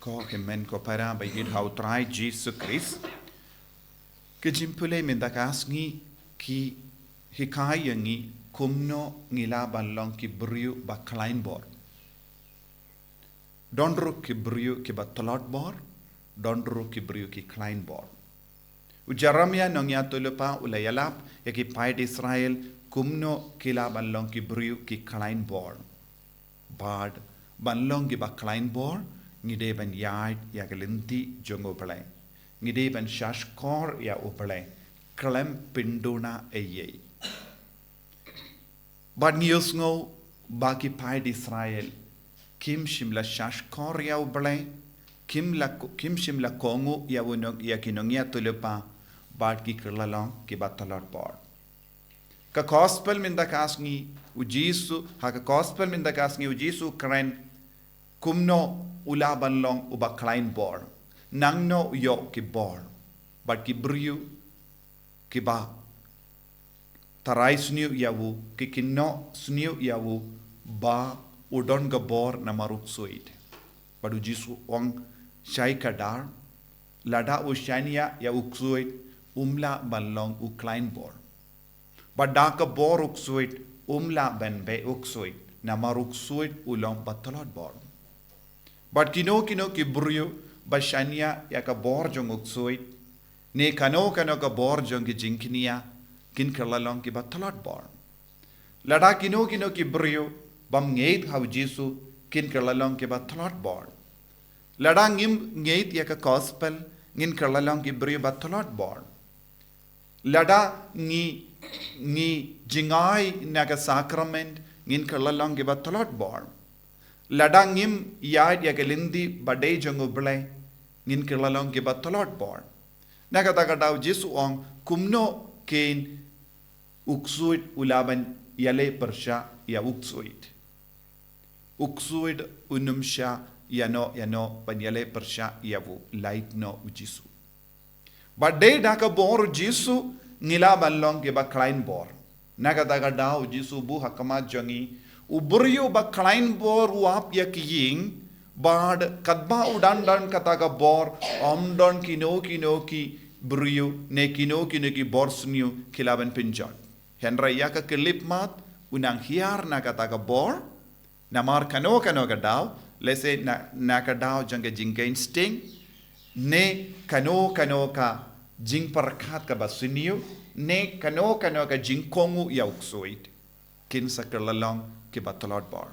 ko himen ko para bayid how try Jesus Christ kejimpule mendakas ngi ki hikaya ngi kumno ngila balong ki briu Bakhlaiñbor dondro ki briu ki Bakhlaiñbor dondro ki briu ki Bakhlaiñbor ujaramya nongya tulepa ulayalap yaki paid Israel kumno kila balong ki briu ki Bakhlaiñbor bad balong ki Bakhlaiñbor ngide ban yaid ya galinti jongo pale ngide ban shashkor ya upale klem pinduna eye bad ngiyosngo baki paid Israel kim shimla shashkor ya upale kim shimla kongu ya unong ya kinongya tulepa bad ki kirlalong ki Bakhlaiñbor ka gospel minda kasngi ujisu ha ka gospel minda kasngi ujisu kren kumno ula banlong u Bakhlaiñbor nangno yo ki bor but ki briu ki ba tarai sniu yawu ki kinno sniu yawu ba udon ga bor na maruk suit but ujisu ong shai kadar lada u shania ya uksuit umla banlong u Bakhlaiñbor but daka bor uksuit umla ben be uksuit na maruk suit ulong Bakhlaiñbor but kino ki briu bashania ya ka bor jong uksuit ne kano ka bor jong ki jinknia kin kerlalong ki Bakhlaiñbor lada kino ki briu bam ngeit how jisu kin kerlalong ki Bakhlaiñbor lada ngeit ya ka gospel ngin kerlalong ki briu Bakhlaiñbor lada ngi jingai na ka sacrament ngin kerlalong ki Bakhlaiñbor ladangim yad ya gelindi badai jongo blai ngin kirlalong ki Bakhlaiñbor nakata kadaw jisu ong kumno ken uksuit ulaban yale persha ya uksuit unumsha yano ban yale persha yavu light no ujisu badai daka bor jisu ngila banlong ki Bakhlaiñbor nakata kadaw jisu bu hakamat jongi uburiyo Bakhlaiñbor wap yakiying bad kadba udan kataga bor omdon kino ki buriyo ne kino ki borsniu kilaban pinjot henra yaka kelip mat unang hiar na kataga bor namar kano gadaw lese na kadaw janga jinggain sting ne kano ka jing parkat ka basiniu ne kano ka jingkongu yauksuit kin sakerlalong ki Bakhlaiñbor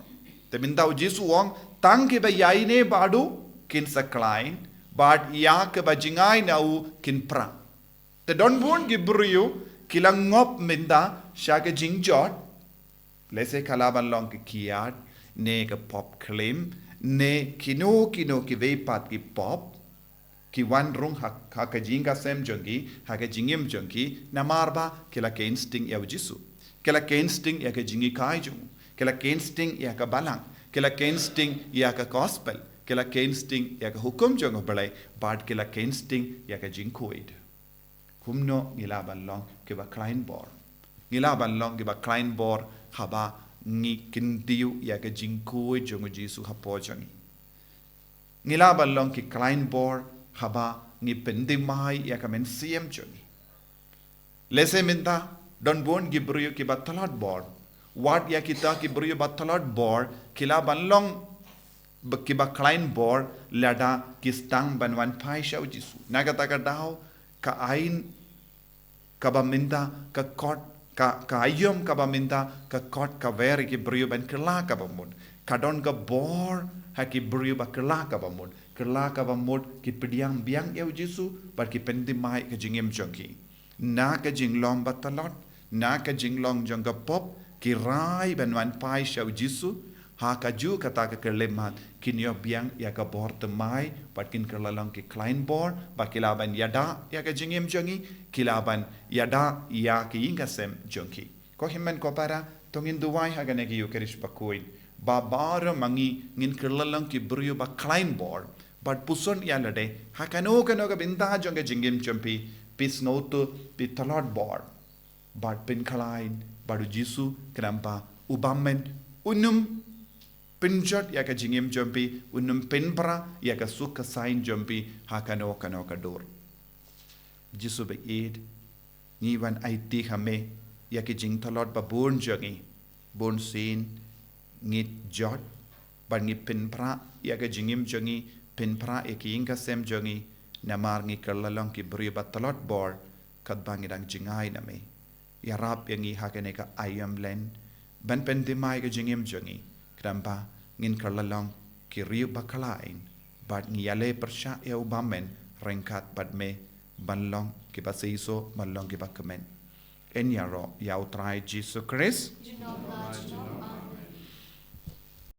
te minda ujisu wong tang ke ba yaine badu kin saklain bad ya ke ba jingai nau kin pra te don bon gi briu kilang ngop minda sha ke jingjot lese kalaban long ki kiat ne ke pop claim ne kino ki vepat ki pop ki wan rung ha ka jinga sem jongi ha ka jingim jongi namarba kila ke instinct ya ujisu kila ke instinct ya ke jingi kai jung kila ke instinct ya ka balang kila ke instinct ya ka gospel kila ke instinct ya ka hukum jong balai bad kila ke instinct ya ka jinkuid kumno ngila balong ke Bakhlaiñbor ngila balong ke Bakhlaiñbor haba ngi kindiu ya ka jinkuid jong jisu hapo jongi ngila balong ke Bakhlaiñbor haba ngi pendimai ya ka men siem jongi lese minta don bon gibriu ki Bakhlaiñbor wat ya kita ki briu Bakhlaiñbor kila banlong ki Bakhlaiñbor lada ki stang banwan pai shau jisu nagata ka daw ka ain ka baminda ka kot ka ayom ka baminda ka kot ka veri ki briu ban kila ka bamud ka don ka bor ha ki briu ba kila ka bamud ki pidiang biang yau jisu par ki pendimai ka jingim jongi na ka jinglong Bakhlaiñbor na ka jinglong jongga pop ki rai banwan pai shau jisu ha ka ju kata ka kelemat kinyo biang ya ka bor temai patkin kerlalong ki Bakhlaiñbor ba kilaban yada ya ka jingim jongi kilaban yada ya ki ingasem jongi ko himmen ko para tongin duwai ha ga negi yukerish bakuin ba bar mangi ngin kerlalong ki briu Bakhlaiñbor but puson ya lade ha kano ka binda jonga jingim chompi pis notu Bakhlaiñbor but pin kalain badu jisu kenapa ubamen unum penjot ya ka jingim jompi unum penbra ya ka suka sain jompi hakano kano kadur jisu be id ni wan IT hame ya ki jing thalot ba bon jangi bon sin ngit jot ban ngi penbra ya ka jingim jangi penbra e ki inga sem jangi namar ngi kalalong ki bri ba talot bor kat bangi dang jingai na me ya rap yangi hakane ka ayam len ban pen dimai ka jingim jangi kramba ngin kalalong ki riu bakhlain bat ngi yale persha e ubamen rengkat bat me banlong ki baseiso banlong ki bakamen en yaro ya utrai Jesus Christ